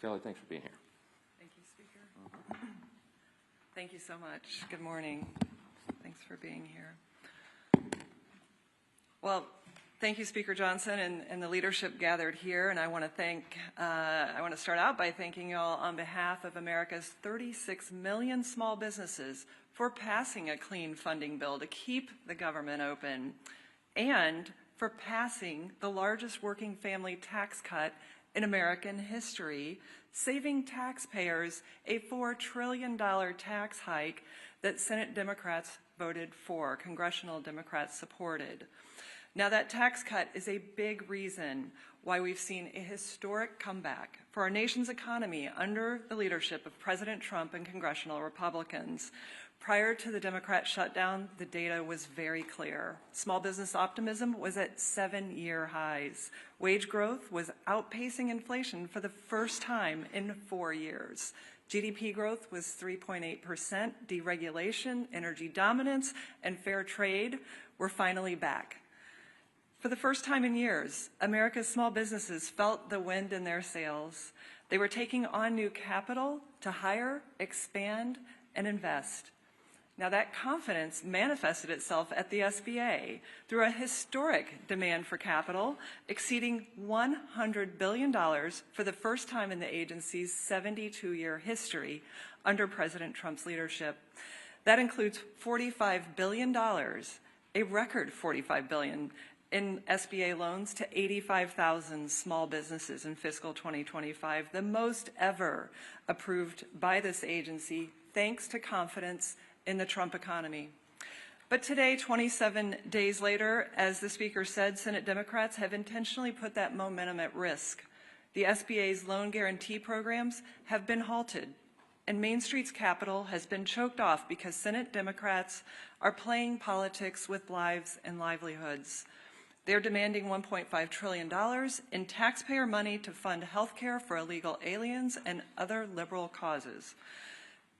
Kelly, thanks for being here. Thank you, Speaker. Thank you so much. Good morning. Thanks for being here. Well, thank you, Speaker Johnson, and the leadership gathered here. And I want to start out by thanking you all on behalf of America's 36 million small businesses for passing a clean funding bill to keep the government open, and for passing the largest working family tax cut in American history, saving taxpayers a $4 trillion tax hike that Senate Democrats voted for, congressional Democrats supported. Now, that tax cut is a big reason why we've seen a historic comeback for our nation's economy under the leadership of President Trump and congressional Republicans. Prior to the Democrat shutdown, the data was very clear. Small business optimism was at 7-year highs. Wage growth was outpacing inflation for the first time in 4 years. GDP growth was 3.8%. Deregulation, energy dominance, and fair trade were finally back. For the first time in years, America's small businesses felt the wind in their sails. They were taking on new capital to hire, expand, and invest. Now, that confidence manifested itself at the SBA through a historic demand for capital exceeding $100 billion for the first time in the agency's 72-year history under President Trump's leadership. That includes $45 billion, a record $45 billion, in SBA loans to 85,000 small businesses in fiscal 2025, the most ever approved by this agency, thanks to confidence in the Trump economy. But today, 27 days later, as the Speaker said, Senate Democrats have intentionally put that momentum at risk. The SBA's loan guarantee programs have been halted, and Main Street's capital has been choked off because Senate Democrats are playing politics with lives and livelihoods. They're demanding $1.5 trillion in taxpayer money to fund health care for illegal aliens and other liberal causes.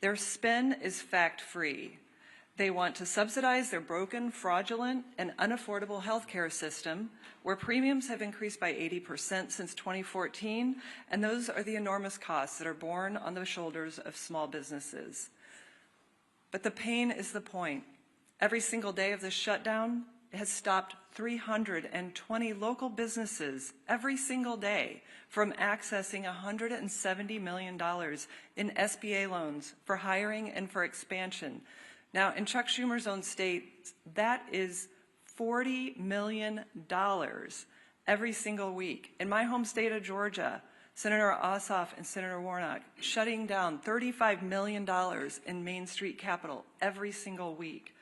Their spin is fact-free. They want to subsidize their broken, fraudulent, and unaffordable health care system, where premiums have increased by 80% since 2014, and those are the enormous costs that are borne on the shoulders of small businesses. But the pain is the point. Every single day of this shutdown has stopped 320 local businesses every single day from accessing $170 million in SBA loans for hiring and for expansion. Now, in Chuck Schumer's own state, that is $40 million every single week. In my home state of Georgia, Senator Ossoff and Senator Warnock shutting down $35 million in Main Street capital every single week.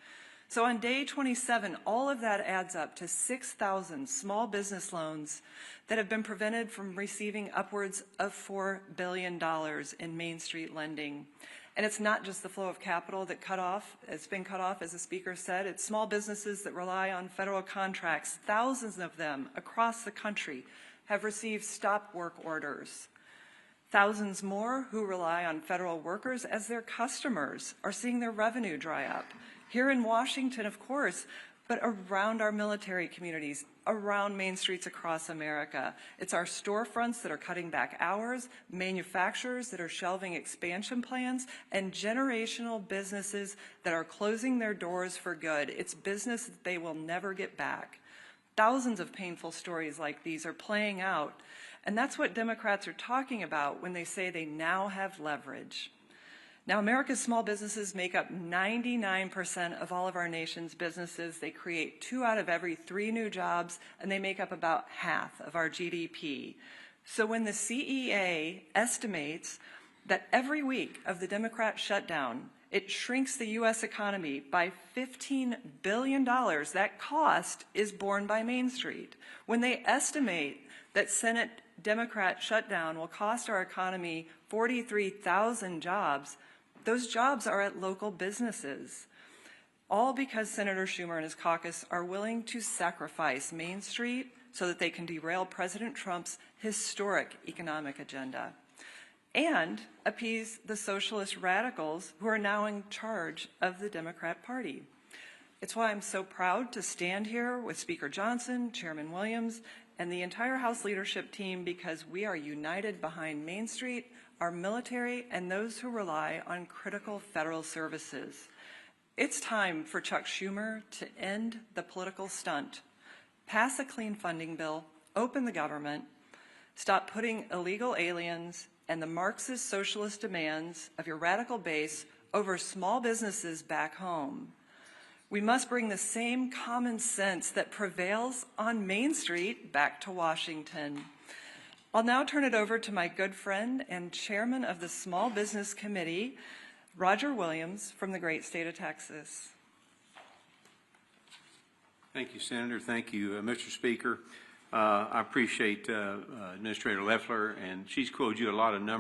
So on day 27, all of that adds up to 6,000 small business loans that have been prevented from receiving upwards of $4 billion in Main Street lending. And it's not just the flow of capital that it's been cut off, as the Speaker said. It's small businesses that rely on federal contracts. Thousands of them across the country have received stop work orders. Thousands more who rely on federal workers as their customers are seeing their revenue dry up. Here in Washington, of course, but around our military communities, around Main Streets across America. It's our storefronts that are cutting back hours, manufacturers that are shelving expansion plans, and generational businesses that are closing their doors for good. It's business that they will never get back. Thousands of painful stories like these are playing out, and that's what Democrats are talking about when they say they now have leverage. Now, America's small businesses make up 99% of all of our nation's businesses. They create 2 out of every 3 new jobs, and they make up about half of our GDP. So when the CEA estimates that every week of the Democrat shutdown, it shrinks the U.S. economy by $15 billion, that cost is borne by Main Street. When they estimate that Senate Democrat shutdown will cost our economy 43,000 jobs, those jobs are at local businesses, all because Senator Schumer and his caucus are willing to sacrifice Main Street so that they can derail President Trump's historic economic agenda and appease the socialist radicals who are now in charge of the Democrat Party. It's why I'm so proud to stand here with Speaker Johnson, Chairman Williams, and the entire House leadership team because we are united behind Main Street, our military, and those who rely on critical federal services. It's time for Chuck Schumer to end the political stunt, pass a clean funding bill, open the government, stop putting illegal aliens and the Marxist socialist demands of your radical base over small businesses back home. We must bring the same common sense that prevails on Main Street back to Washington. I'll now turn it over to my good friend and chairman of the Small Business Committee, Roger Williams from the great state of Texas. Thank you, Senator. Thank you, Mr. Speaker. I appreciate Administrator Loeffler, and she's quoted you a lot of numbers.